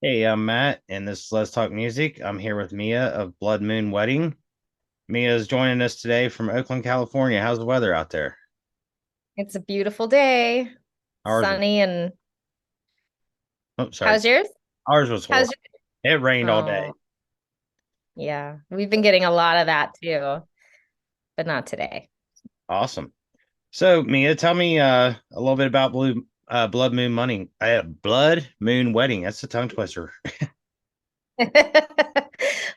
Hey, I'm Matt, and this is Let's Talk Music. I'm here with Mia of Blood Moon Wedding. Mia is joining us today from Oakland, California. How's the weather out there? It's a beautiful day, Ours, sunny, and oh, sorry. how's yours? Ours was How's horrible. It rained all Oh, day. yeah. We've been getting a lot of that too, but not today. Awesome. So, Mia, tell me a little bit about Blood Moon Money. Blood Moon Wedding. That's a tongue twister.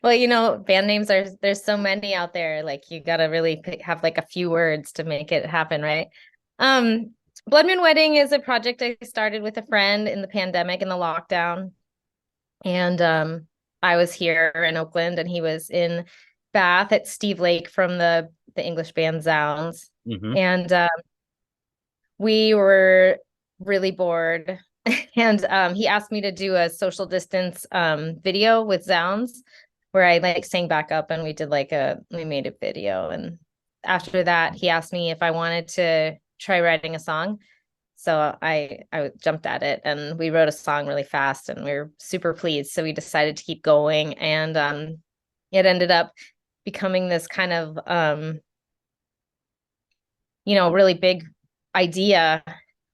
Well, band names there's so many out there. Like you gotta really have like a few words to make it happen, right? Um, Blood Moon Wedding is a project I started with a friend in the pandemic in the lockdown. And I was here in Oakland and he was in Bath at Steve Lake from the English band Zounds. Hmm. And we were really bored. And he asked me to do a social distance video with Zounds where I like sang back up and we made a video. And after that, he asked me if I wanted to try writing a song. So I jumped at it and we wrote a song really fast and we were super pleased. So we decided to keep going and it ended up becoming this kind of really big idea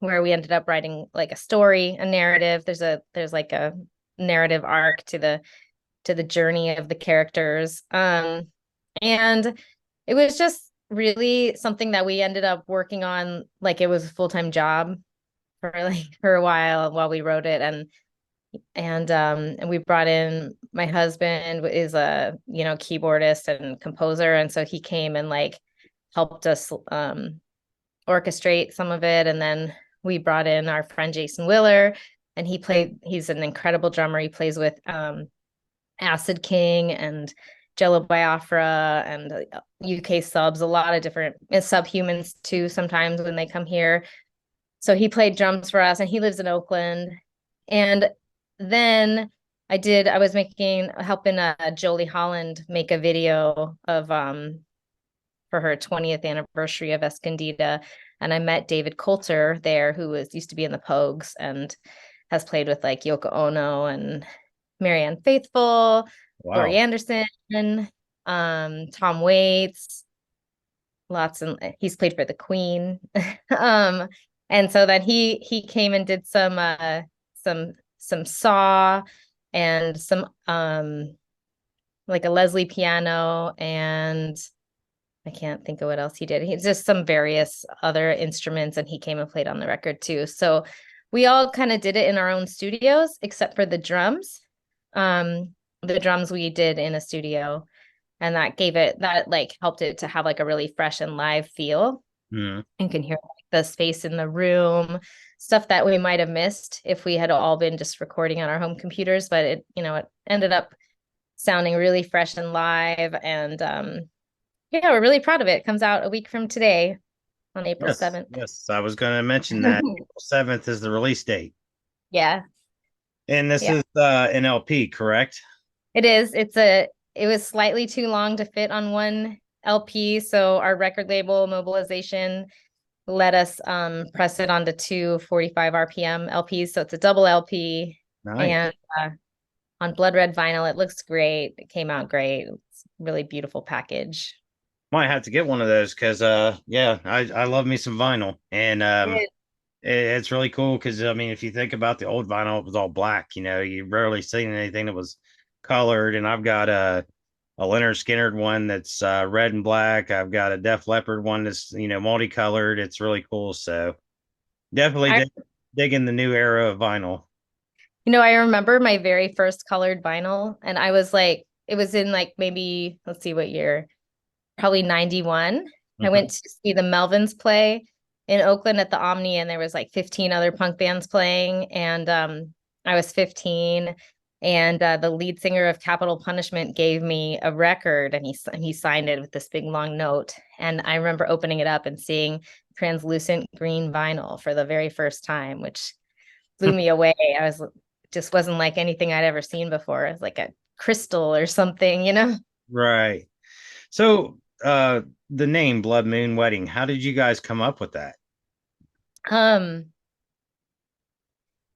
where we ended up writing like a story, a narrative. There's like a narrative arc to the journey of the characters. And it was just really something that we ended up working on like it was a full-time job for a while we wrote it and we brought in my husband is a keyboardist and composer, and so he came and like helped us orchestrate some of it. And then we brought in our friend Jason Willer, and he's an incredible drummer. He plays with Acid King and Jello Biafra and UK subs, a lot of different subhumans too sometimes when they come here. So he played drums for us and he lives in Oakland. And then I was helping Jolie Holland make a video of for her 20th anniversary of Escondida. And I met David Coulter there, who used to be in the Pogues and has played with like Yoko Ono and Marianne Faithfull, Laurie Wow. Anderson, Tom Waits, lots, and he's played for the Queen. um, and so then he came and did some saw and some like a Leslie piano, and I can't think of what else he did. He's just some various other instruments, and he came and played on the record too. So we all kind of did it in our own studios, except for the drums. The drums we did in a studio, and that like helped it to have like a really fresh and live feel. Hmm. And can hear like the space in the room, stuff that we might have missed if we had all been just recording on our home computers. But it ended up sounding really fresh and live. And yeah, we're really proud of it. It comes out a week from today on April Yes, 7th. yes. I was going to mention that April 7th is the release date. Yeah, And this yeah. is an LP, correct? It is. It was slightly too long to fit on one LP, so our record label Mobilization let us press it onto two 45 RPM LPs. So it's a double LP Nice. and on blood red vinyl. It looks great. It came out great. It's a really beautiful package. Might have to get one of those because yeah, I love me some vinyl. And it's really cool because I mean if you think about the old vinyl, it was all black, you rarely seen anything that was colored. And I've got a Leonard Skinner one that's red and black. I've got a Def Leppard one that's multicolored. It's really cool. So definitely I digging the new era of vinyl. I remember my very first colored vinyl, and I was like, it was in like maybe, let's see what year, probably 91. I Mhm. went to see the Melvins play in Oakland at the Omni, and there was like 15 other punk bands playing. And I was 15, and the lead singer of Capital Punishment gave me a record, and he signed it with this big long note. And I remember opening it up and seeing translucent green vinyl for the very first time, which blew me away. Just wasn't like anything I'd ever seen before. It was like a crystal or something. Right. So the name Blood Moon Wedding, how did you guys come up with that? Um,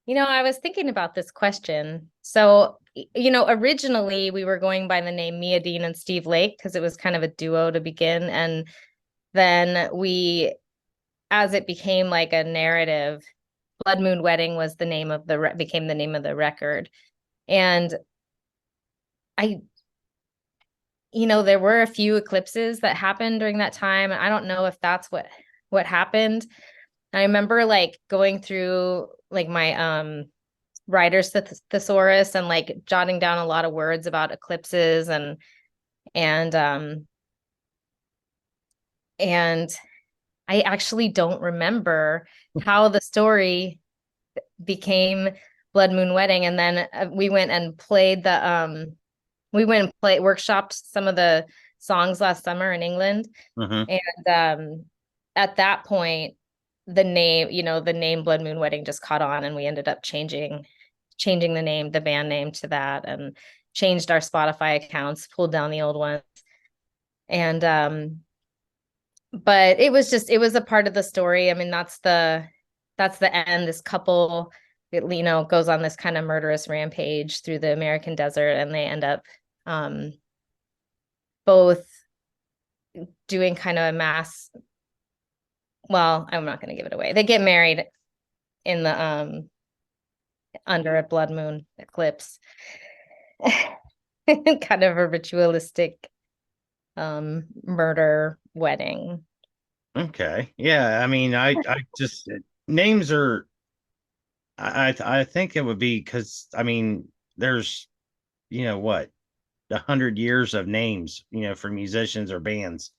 I was thinking about this question. So, originally we were going by the name Mia Dean and Steve Lake because it was kind of a duo to begin. And then as it became like a narrative, Blood Moon Wedding was the name of became the name of the record. And I, there were a few eclipses that happened during that time. I don't know if that's what happened. I remember like going through like my writer's thesaurus and like jotting down a lot of words about eclipses and and I actually don't remember how the story became Blood Moon Wedding. And then we went and workshopped some of the songs last summer in England. Mm-hmm. And at that point, the name Blood Moon Wedding just caught on, and we ended up changing the band name to that, and changed our Spotify accounts, pulled down the old ones. And but it was a part of the story. I mean, that's the end. This couple, goes on this kind of murderous rampage through the American desert, and they end up both doing kind of a mass. Well, I'm not going to give it away. They get married in the under a blood moon eclipse. Kind of a ritualistic murder wedding. Okay. Yeah. I mean, I just names are. I think it would be because I mean, there's what 100 years of names for musicians or bands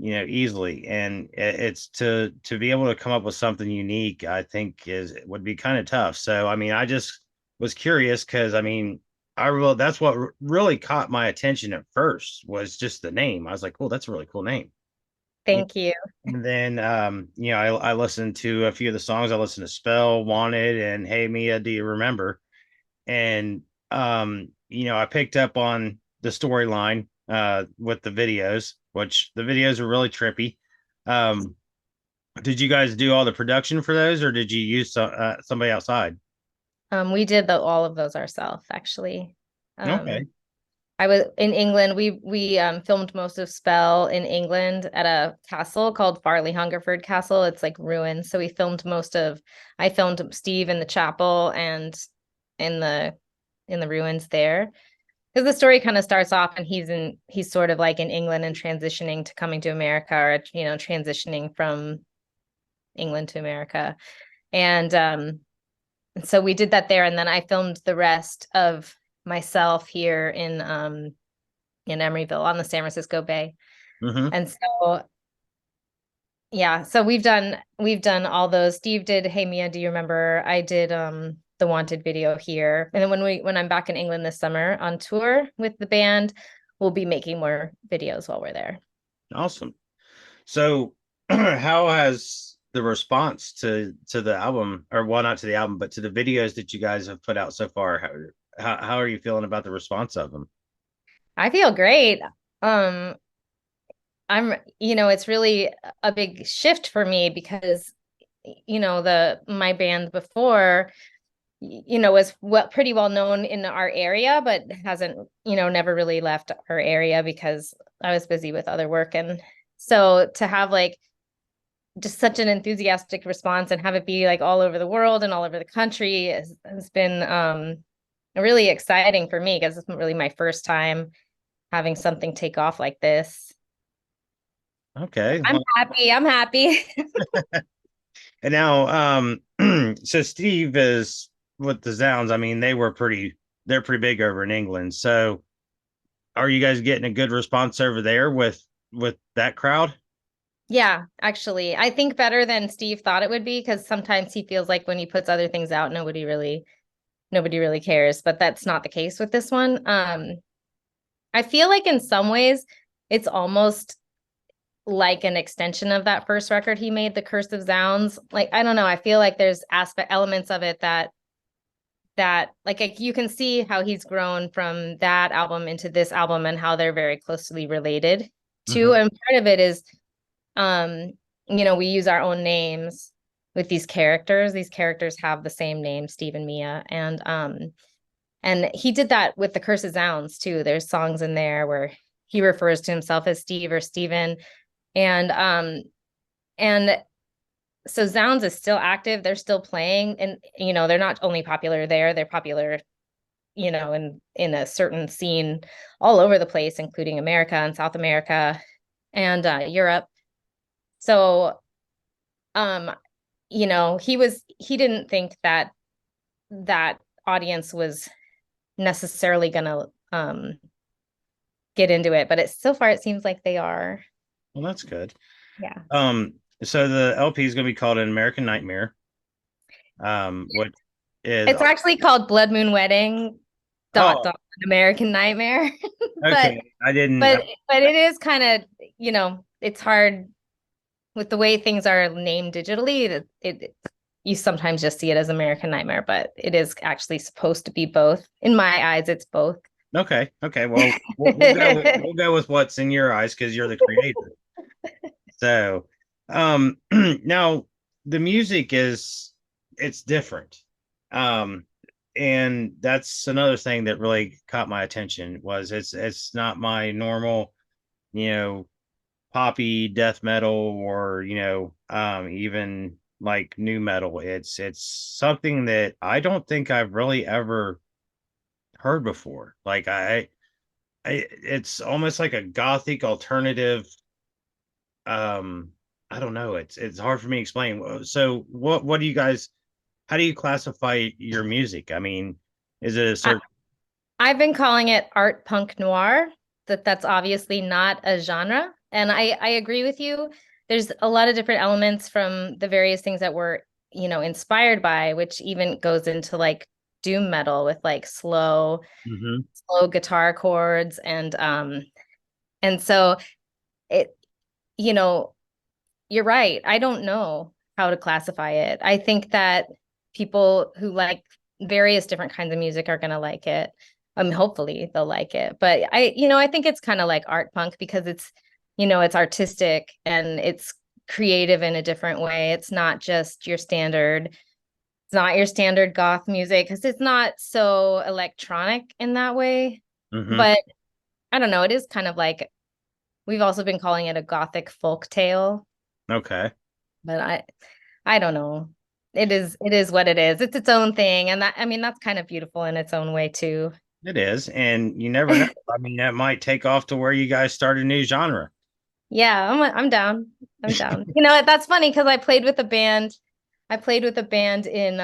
easily, and it's to be able to come up with something unique. I think would be kind of tough. So I mean, I just was curious because I mean, that's what really caught my attention at first was just the name. I was like, oh, that's a really cool name. Thank you. And then, I listened to a few of the songs. I listened to Spell, Wanted, and Hey Mia, Do You Remember? And, I picked up on the storyline with the videos, which the videos are really trippy. Um, did you guys do all the production for those, or did you use somebody outside? We did all of those ourselves, actually. Okay. I was in England. We filmed most of Spell in England at a castle called Farley Hungerford Castle. It's like ruins. So I filmed Steve in the chapel and in the ruins there. Because the story kind of starts off and he's sort of like in England and transitioning to coming to America, or transitioning from England to America. And so we did that there, and then I filmed the rest of myself here in Emeryville on the San Francisco Bay. Mm-hmm. And so yeah, so we've done all those. Steve did Hey Mia, Do You Remember? I did the Wanted video here. And then when I'm back in England this summer on tour with the band, we'll be making more videos while we're there. Awesome. So, how has the response to the album, or well, not to the album, but to the videos that you guys have put out so far? How are you feeling about the response of them? I feel great. Um it's really a big shift for me because my band before was pretty well known in our area, but hasn't, never really left our area because I was busy with other work. And so to have like just such an enthusiastic response and have it be like all over the world and all over the country has been really exciting for me because it's really my first time having something take off like this. Okay. I'm Well, happy. I'm happy. and now, so Steve is with the Zounds. I mean, they're pretty big over in England. So, are you guys getting a good response over there with that crowd? Yeah, actually, I think better than Steve thought it would be because sometimes he feels like when he puts other things out, nobody really cares, but that's not the case with this one. I feel like in some ways it's almost like an extension of that first record he made, The Curse of Zounds. Like, I don't know, I feel like there's elements of it that like you can see how he's grown from that album into this album and how they're very closely related too. Mm-hmm. And part of it is um we use our own names, with these characters. These characters have the same name, Steve and Mia, and he did that with the Curse of Zounds too. There's songs in there where he refers to himself as Steve or Steven. And so Zounds is still active. They're still playing. And, they're not only popular there, they're popular, in a certain scene all over the place, including America and South America and Europe. So, he didn't think that audience was necessarily gonna get into it, but so far it seems like they are. Well, that's good. Yeah. So the LP is going to be called An American Nightmare. What is It's actually called Blood Moon Wedding oh American Nightmare. but okay. I didn't but it is kind of, it's hard with the way things are named digitally. It you sometimes just see it as American Nightmare, but it is actually supposed to be both. In my eyes, it's both. Okay. Okay. Well, we'll go with what's in your eyes because you're the creator. So, now the music it's different. Um, and that's another thing that really caught my attention was it's not my normal, you know, poppy death metal or, even like new metal. It's something that I don't think I've really ever heard before. Like it's almost like a gothic alternative. um I don't know, it's hard for me to explain. So what do you guys, how do you classify your music? I mean, is it a I, certain I've been calling it art punk noir. That's obviously not a genre. And I agree with you. There's a lot of different elements from the various things that we're, inspired by, which even goes into like doom metal with like Mhm. slow guitar chords and so it, you know, you're right. I don't know how to classify it. I think that people who like various different kinds of music are going to like it. Hopefully they'll like it. But I think it's kind of like art punk because it's artistic and it's creative in a different way. It's not your standard goth music because it's not so electronic in that way. Mhm. But I don't know. It is kind of like we've also been calling it a gothic folk tale, Okay. but I don't know. It is what it is. It's its own thing. And that, I mean, that's kind of beautiful in its own way too. It is, and you never know. I mean, that might take off to where you guys start a new genre. Yeah, I'm down. I'm down. You know what? That's funny because I played with a band. I played with a band in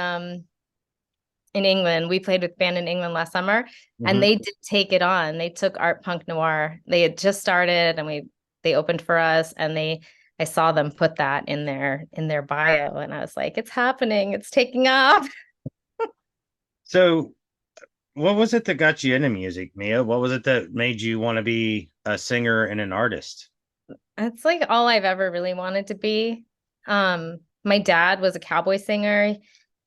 England. We played with a band in England last summer and Mhm. they did take it on. They took art punk noir. They had just started and they opened for us and I saw them put that in their bio and I was like, it's happening. It's taking off. So what was it that got you into music, Mia? What was it that made you want to be a singer and an artist? That's like all I've ever really wanted to be. My dad was a cowboy singer.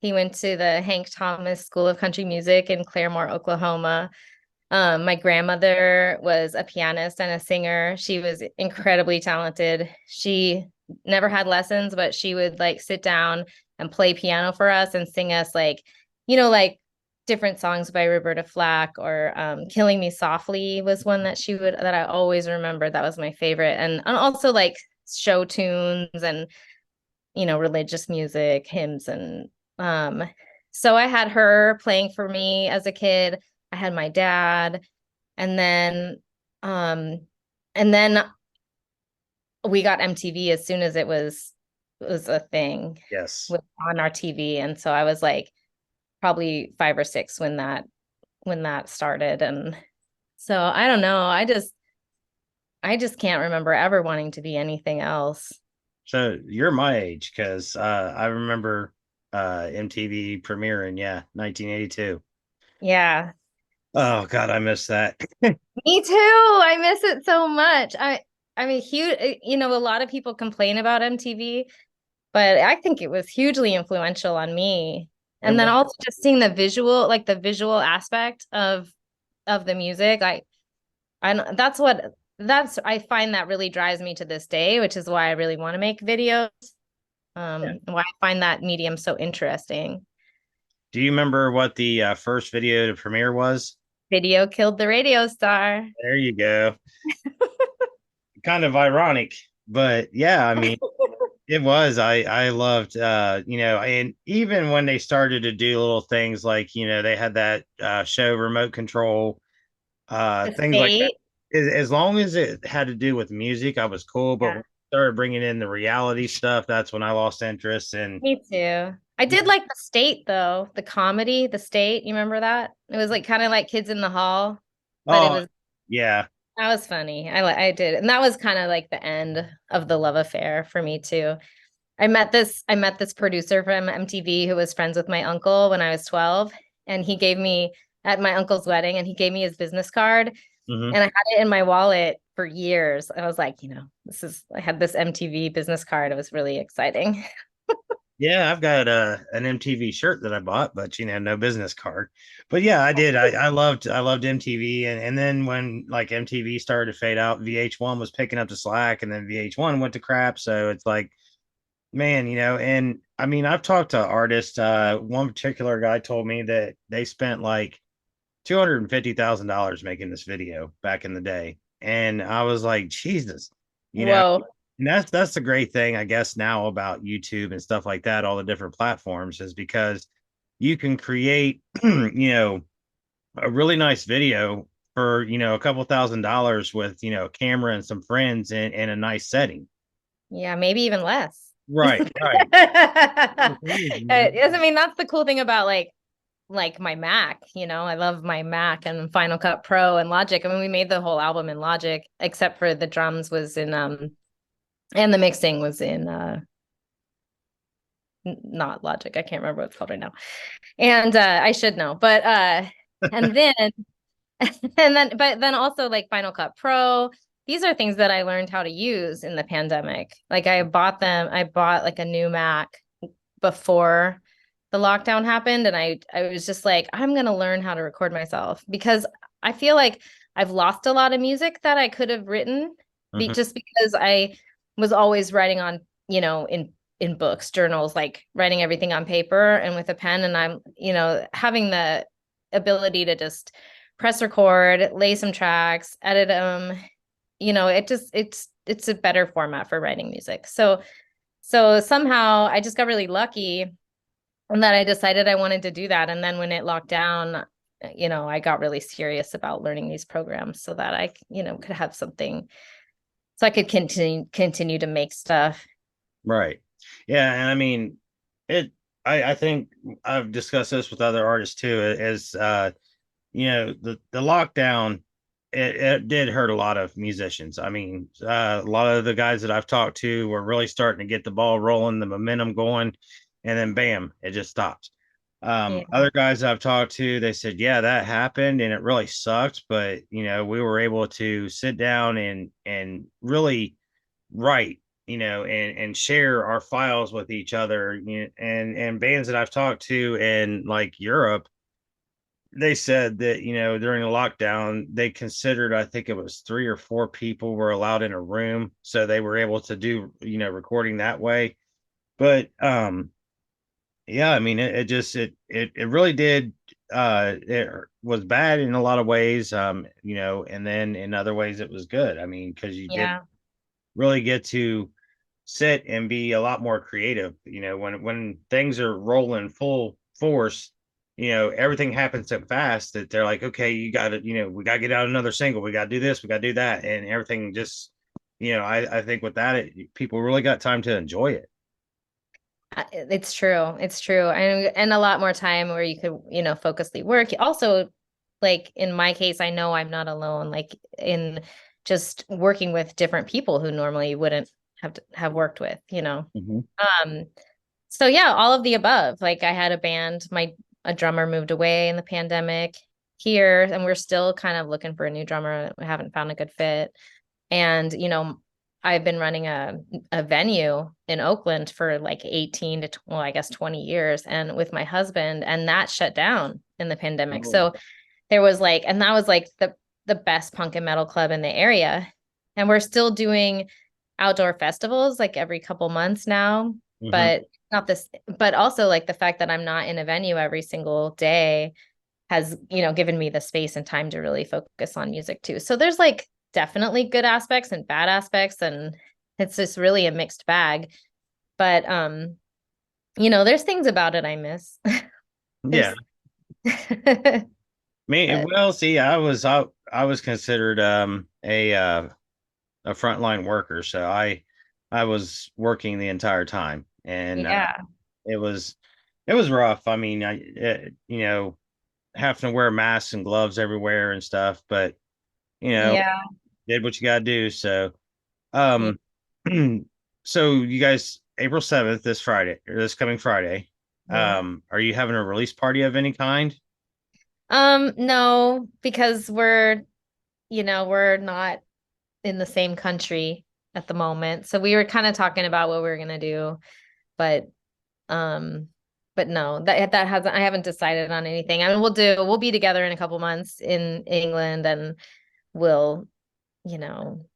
He went to the Hank Thomas School of Country Music in Claremore, Oklahoma. My grandmother was a pianist and a singer. She was incredibly talented. She never had lessons, but she would like sit down and play piano for us and sing us like different songs by Roberta Flack or Killing Me Softly was one that I always remember. That was my favorite. And also like show tunes and religious music, hymns um so I had her playing for me as a kid. I had my dad and um then we got MTV as soon as it was a thing Yes. with on our TV. And so I was like probably 5 or 6 when that started. And so I don't know. I just can't remember ever wanting to be anything else. So you're my age because I remember MTV premiering, yeah, 1982. Yeah. Oh God, I miss that. Me too. I miss it so much. I mean, huge, a lot of people complain about MTV, but I think it was hugely influential on me. It And then was. also just seeing the visual aspect of the music. I find that really drives me to this day, which is why I really want to make videos Yeah. and why I find that medium so interesting. Do you remember what the first video to premiere was? Video killed the radio star. There you go. Kind of ironic, but yeah, I mean, it was. I loved, and even when they started to do little things like, they had that show remote control, The things like that. state. As long as it had to do with music, I was cool. But when Yeah, we started bringing in the reality stuff, that's when I lost interest. And me too. I did like the state though, the comedy, the state. You remember that? It was like kind of like Kids in the Hall, but it oh was yeah, that was funny. I did, and that was kind of like the end of the love affair for me too. I met this producer from MTV who was friends with my uncle when I was 12, and he gave me at my uncle's wedding, and he gave me his business card, hmm, and I had it in my wallet for years. I was like, I had this MTV business card. It was really exciting. yeah. I've got an MTV shirt that I bought, but no business card. But yeah, I did. I loved MTV, and then when like MTV started to fade out, VH1 was picking up the slack, and then VH1 went to crap. So it's like, man, and I mean, I've talked to artists. One particular guy told me that they spent like $250,000 making this video back in the day, and I was like, Jesus, you know. Whoa. And that's the great thing, I guess, now about YouTube and stuff like that, all the different platforms, is because you can create, a really nice video for a couple $1,000s with a camera and some friends and a nice setting. Yeah, maybe even less. Right, right. I mean, that's the cool thing about like my Mac, I love my Mac and Final Cut Pro and Logic. I mean, we made the whole album in Logic, except for the drums was in and the mixing was in not Logic. I can't remember what it's called right now. And I should know. But and then but then also like Final Cut Pro. These are things that I learned how to use in the pandemic. Like I bought like a new Mac before the lockdown happened, and I was just like, I'm gonna learn how to record myself because I feel like I've lost a lot of music that I could have written Mhm. just because I was always writing on, in books, journals, like writing everything on paper and with a pen. And I'm, having the ability to just press record, lay some tracks, edit them, it's a better format for writing music. So somehow I just got really lucky and that I decided I wanted to do that. And then when it locked down, I got really serious about learning these programs so that I, could have something so I could continue to make stuff. Right. Yeah, and I mean, it. I think I've discussed this with other artists too. Is the lockdown, it did hurt a lot of musicians. I mean, a lot of the guys that I've talked to were really starting to get the ball rolling, the momentum going, and then bam, it just stopped. Yeah. Other guys I've talked to, they said, yeah, that happened and it really sucked, but we were able to sit down and really write, and share our files with each other. And bands that I've talked to in like Europe, they said that during the lockdown they considered, I think it was 3 or 4 people were allowed in a room, so they were able to do recording that way. But yeah, I mean, it just it really did. It was bad in a lot of ways, and then in other ways it was good. I mean, because you did Yeah. really get to sit and be a lot more creative. When things are rolling full force, everything happens so fast that they're like, okay, you got to, we got to get out another single, we got to do this, we got to do that, and everything just, I think with that, people really got time to enjoy it. It's true. It's true. And a lot more time where you could, focusly work. Also, like in my case, I know I'm not alone, like in just working with different people who normally you wouldn't have worked with. Mhm. Um, so yeah, all of the above. Like I had a band, my a drummer moved away in the pandemic here, and we're still kind of looking for a new drummer. We haven't found a good fit. And, I've been running a venue in Oakland for like 18 to, well, I guess 20 years and with my husband, and that shut down in the pandemic. Oh, So there was like, and that was like the best punk and metal club in the area. And we're still doing outdoor festivals like every couple months now. Hmm. but not this, but also like the fact that I'm not in a venue every single day has, given me the space and time to really focus on music too. So there's like definitely good aspects and bad aspects, and it's just really a mixed bag. But there's things about it I miss. Yeah. There's Me, but well, see, I was considered a frontline worker, so I was working the entire time, and yeah. it was it was rough. I mean, having to wear masks and gloves everywhere and stuff, but you know, Yeah. did what you got to do. So, Yeah. um, so you guys, April 7th, this Friday or this coming Friday, Mhm. are you having a release party of any kind? No, because we're not in the same country at the moment. So we were kind of talking about what we were gonna do, but um, but no, that hasn't I haven't decided on anything. I mean, we'll be together in a couple months in England, and we'll, you know,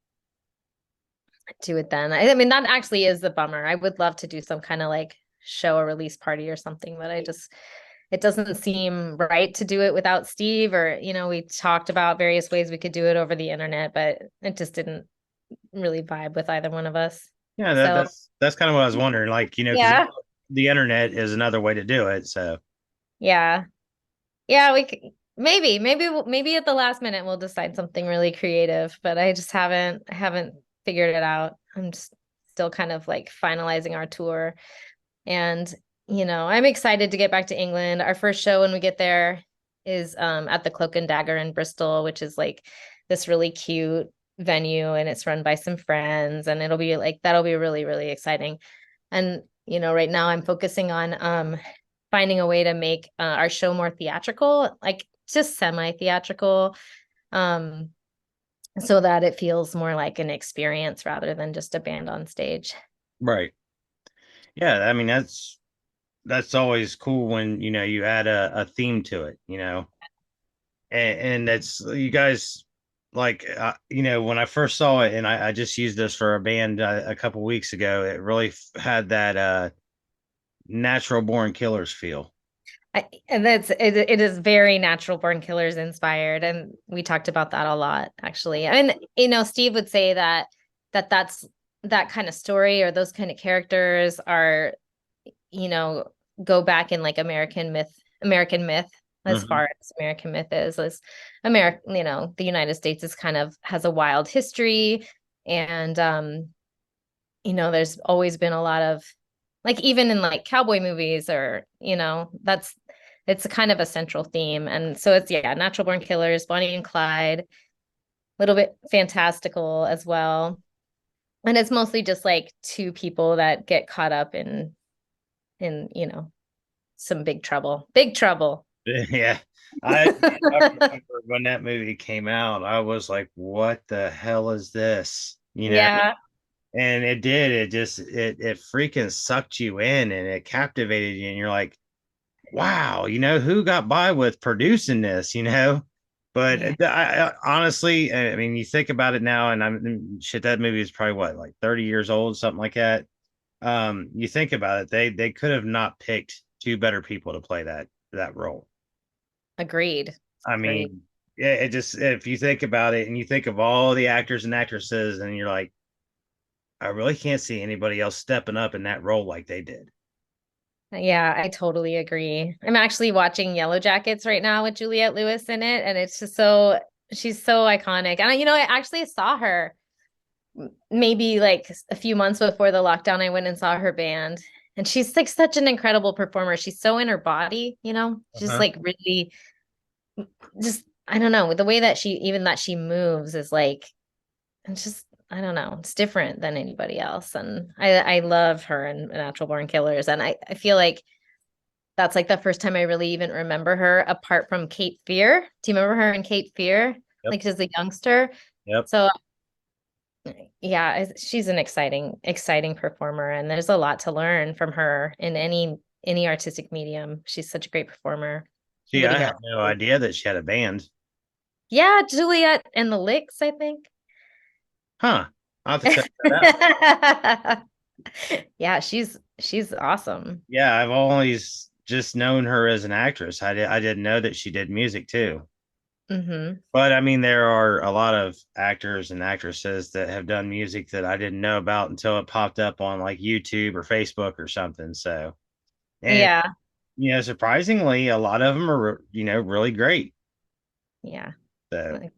do it then. I mean, that actually is the bummer. I would love to do some kind of like show or release party or something, but it doesn't seem right to do it without Steve, or, we talked about various ways we could do it over the internet, but it just didn't really vibe with either one of us. Yeah, So, that's kind of what I was wondering, like, because yeah. the internet is another way to do it. So, Yeah. Yeah, we could, maybe at the last minute we'll decide something really creative, but I haven't figured it out. I'm just still kind of like finalizing our tour. And, I'm excited to get back to England. Our first show when we get there is at the Cloak and Dagger in Bristol, which is like this really cute venue, and it's run by some friends, and that'll be really, really exciting. And, right now I'm focusing on finding a way to make our show more theatrical, like just semi-theatrical, um, so that it feels more like an experience rather than just a band on stage. right. Yeah, I mean, that's always cool when, you add a theme to it, and that's you guys like, when I first saw it, and I just used this for a band a couple weeks ago, it really had that natural born killers feel. And it is very Natural Born Killers inspired, and we talked about that a lot actually. And Steve would say that's that kind of story, or those kind of characters are, you know go back in like American myth, as Hmm. far as American myth is America. The United States is kind of has a wild history, and there's always been a lot of, like, even in like cowboy movies, or that's it's a kind of a central theme. And so it's, yeah, Natural Born Killers, Bonnie and Clyde, a little bit fantastical as well. And it's mostly just like two people that get caught up in some big trouble. Yeah, I remember when that movie came out, I was like, "What the hell is this?" Yeah. And it did. It freaking sucked you in, and it captivated you, and you're like, "Wow, who got by with producing this?" But Yeah. honestly, I mean, you think about it now, and I'm shit. That movie is probably what, like 30 years old, something like that. You think about it, they could have not picked two better people to play that role. Agreed. I Agreed. mean, yeah, it just, if you think about it and you think of all the actors and actresses, and you're like, I really can't see anybody else stepping up in that role like they did. Yeah, I totally agree. I'm actually watching Yellow Jackets right now with Juliette Lewis in it, and it's just she's so iconic. And I actually saw her maybe like a few months before the lockdown. I went and saw her band, and she's like such an incredible performer. She's so in her body, she's Uh-huh. like really just, I don't know, the way that she moves is like, it's just, I don't know, it's different than anybody else. And I love her in Natural Born Killers. And I feel like that's like the first time I really even remember her apart from Cape Fear. Do you remember her in Cape Fear? Yep. Like she's a youngster. Yep. So yeah, she's an exciting performer, and there's a lot to learn from her in any artistic medium. She's such a great performer. See, Everybody I has. had no idea that she had a band. Yeah, Juliet and the Licks, I think. Huh. I'll have to check that out. Yeah, she's she's awesome. Yeah, I've always just known her as an actress. I didn't know that she did music too. Hmm. But I mean, there are a lot of actors and actresses that have done music that I didn't know about until it popped up on like YouTube or Facebook or something. So, and Yeah, surprisingly, a lot of them are, really great. yeah. So, Like,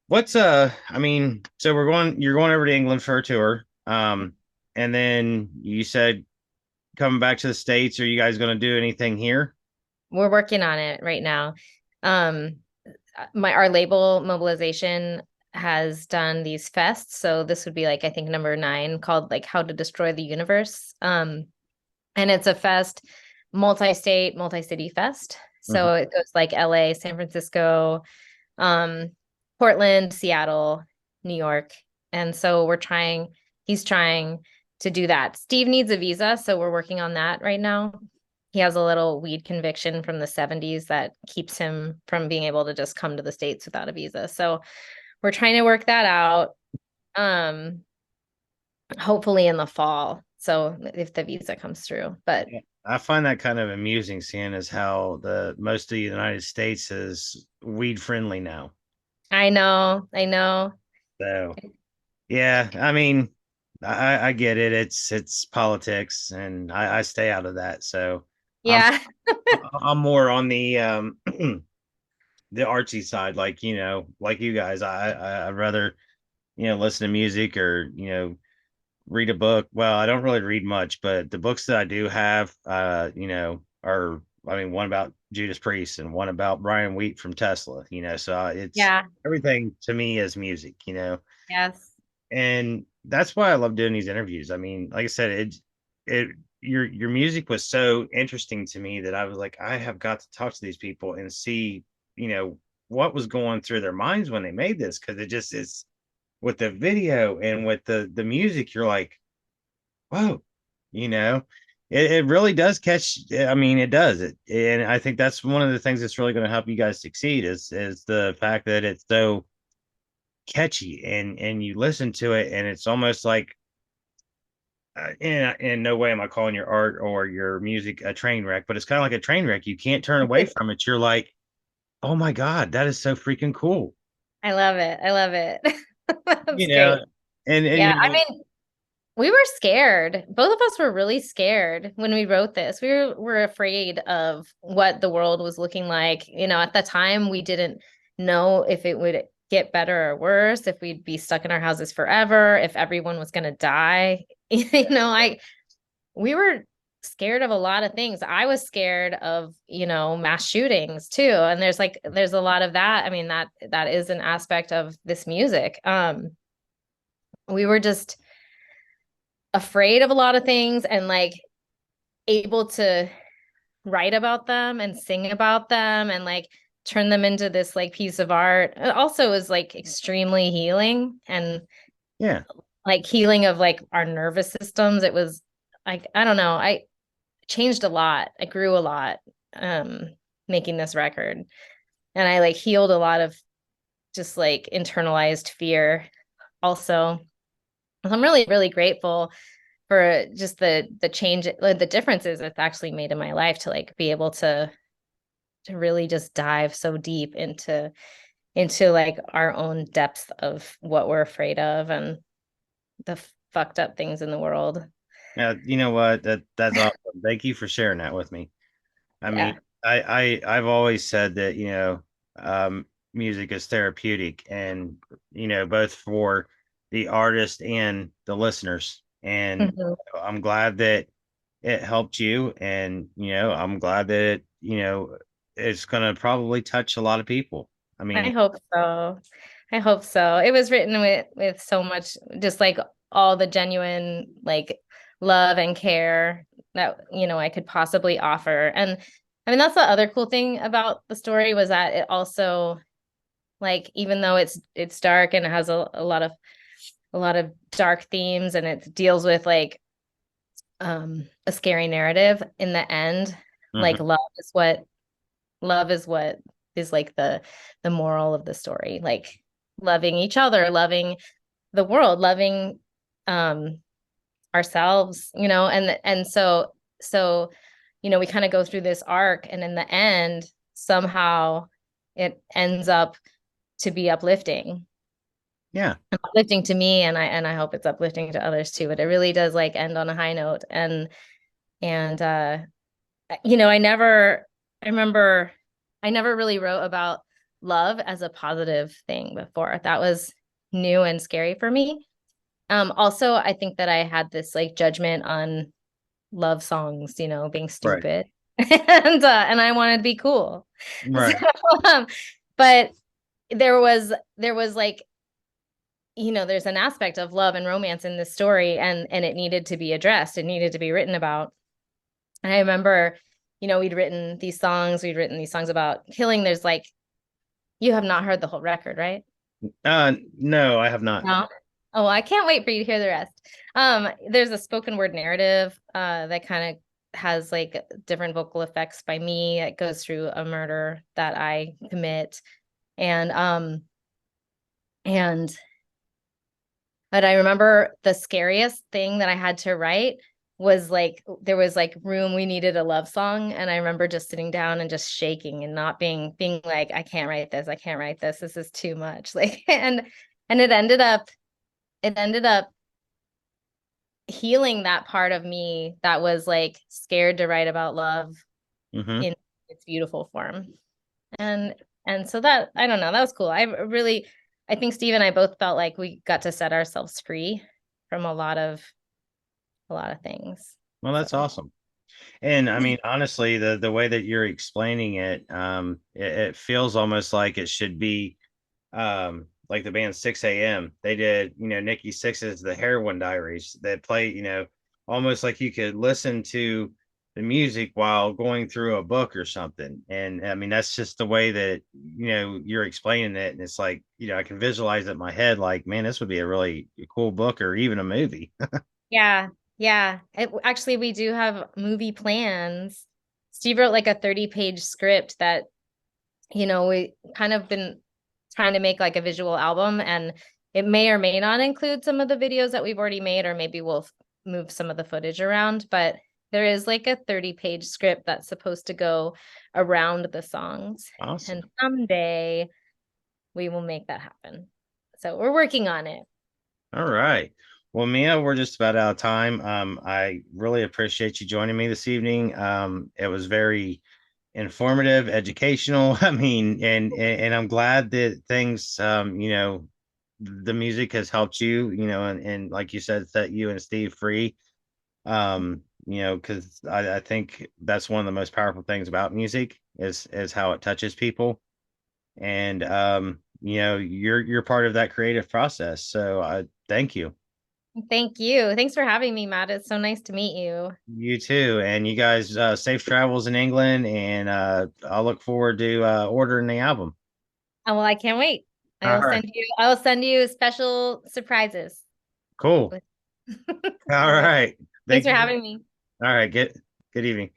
what's I mean, so you're going over to England for a tour. And then you said coming back to the States, are you guys going to do anything here? we're working on it right now. Um, my our label Mobilization has done these fests, so this would be like I think number 9, called like How to Destroy the Universe. And it's a fest, multi-state, multi-city fest. Mhm. So it goes like LA, San Francisco, um, Portland, Seattle, New York. And so he's trying to do that. Steve needs a visa, so we're working on that right now. He has a little weed conviction from the 70s that keeps him from being able to just come to the States without a visa. So we're trying to work that out. Um, hopefully in the fall. So if the visa comes through. But Yeah. I find that kind of amusing, seeing as how the most of the United States is weed friendly now. I know, I know. So yeah, I mean, I get it. It's politics, and I stay out of that. So I'm Yeah. I'm more on the the artsy side, like like you guys. I'd rather listen to music or read a book. Well, I don't really read much, but the books that I do have, are, I mean, one about Judas Priest and one about Brian Wheat from Tesla. So it's Yeah. everything to me is music. Yes. And that's why I love doing these interviews. I mean, like I said, it your music was so interesting to me that I was like, I have got to talk to these people and see, what was going through their minds when they made this, because it just is with the video and with the music, you're like, whoa, you know, it really does catch. I mean, it does it, and I think that's one of the things that's really going to help you guys succeed is the fact that it's so catchy, and you listen to it and it's almost like in no way am I calling your art or your music a train wreck, but it's kind of like a train wreck. You can't turn away from it. You're like, oh my god, that is so freaking cool. I love it. I love it. You That's know, great. and Yeah. I mean, we were scared. Both of us were really scared when we wrote this. We were afraid of what the world was looking like. At the time, we didn't know if it would get better or worse, if we'd be stuck in our houses forever, if everyone was going to die. We were scared of a lot of things. I was scared of, mass shootings too. And there's a lot of that. I mean, that is an aspect of this music. We were just afraid of a lot of things and like able to write about them and sing about them and like turn them into this like piece of art. It also was like extremely healing and yeah, like healing of like our nervous systems. It was like, I don't know, I changed a lot. I grew a lot um making this record. And I like healed a lot of just like internalized fear also. I'm really, really grateful for just the change, like, the differences it's actually made in my life to like be able to really just dive so deep into like our own depth of what we're afraid of and the fucked up things in the world. yeah. You know what? That's awesome. Thank you for sharing that with me. I mean, Yeah. I've always said that, music is therapeutic, and both for the artist and the listeners. And Mhm. I'm glad that it helped you, and I'm glad that it's gonna probably touch a lot of people. I I mean, hope so. I hope so. It was written with so much, just like all the genuine like love and care that I could possibly offer. And I mean that's the other cool thing about the story was that it also like even though it's dark and it has a lot of dark themes and it deals with like a scary narrative in the end, like mhm. love is what is like the moral of the story, like loving each other, loving the world, loving um ourselves, and so we kind of go through this arc, and in the end, somehow it ends up to be uplifting. Yeah. Uplifting to me, and I hope it's uplifting to others too, but it really does like end on a high note. And I never I remember I never really wrote about love as a positive thing before. That was new and scary for me. Also, I think that I had this like judgment on love songs, being Right. stupid. And I wanted to be cool. So, Right. um, but there was like, there's an aspect of love and romance in this story, and it needed to be addressed. It needed to be written about. And I remember, we'd written these songs about killing. There's like, you have not heard the whole record, right? No, I have not. No. Oh, well, I can't wait for you to hear the rest. There's a spoken word narrative that kind of has like different vocal effects by me. It goes through a murder that I commit. And but I remember the scariest thing that I had to write was like there was like room, we needed a love song, and I remember just sitting down and just shaking and not being like, I can't write this, I can't write this, this is too much. Like, and it ended up healing that part of me that was like scared to write about love Hmm. in its beautiful form. And so that, I don't know, that was cool. I think Steve and I both felt like we got to set ourselves free from a lot of things. Well, So that's awesome. And I mean, honestly, the way that you're explaining it, it feels almost like it should be like the band 6 a.m. They did, Nikki Sixx's The Heroin Diaries that play, almost like you could listen to the music while going through a book or something. And I mean, that's just the way that, you're explaining it. And it's like, I can visualize it in my head like, man, this would be a really cool book or even a movie. yeah, yeah. Actually, we do have movie plans. Steve wrote like a 30-page script that, we kind of been trying to make like a visual album, and it may or may not include some of the videos that we've already made, or maybe we'll move some of the footage around, but there is like a 30-page script that's supposed to go around the songs. Awesome. And someday we will make that happen. So we're working on it. All right. Well, Mia, we're just about out of time. I really appreciate you joining me this evening. It was very informative, educational. I mean, and I'm glad that things, the music has helped you, and like you said, set you and Steve free. Because I think that's one of the most powerful things about music is how it touches people. And you're part of that creative process. So I thank you. Thank you. Thanks for having me, Matt. It's so nice to meet you. You too. And you guys, safe travels in England. And I'll look forward to ordering the album. Oh, well, I can't wait. All right. I will send you special surprises. Cool. All All right. right. Thanks Thank for you. having me. All right. Good evening.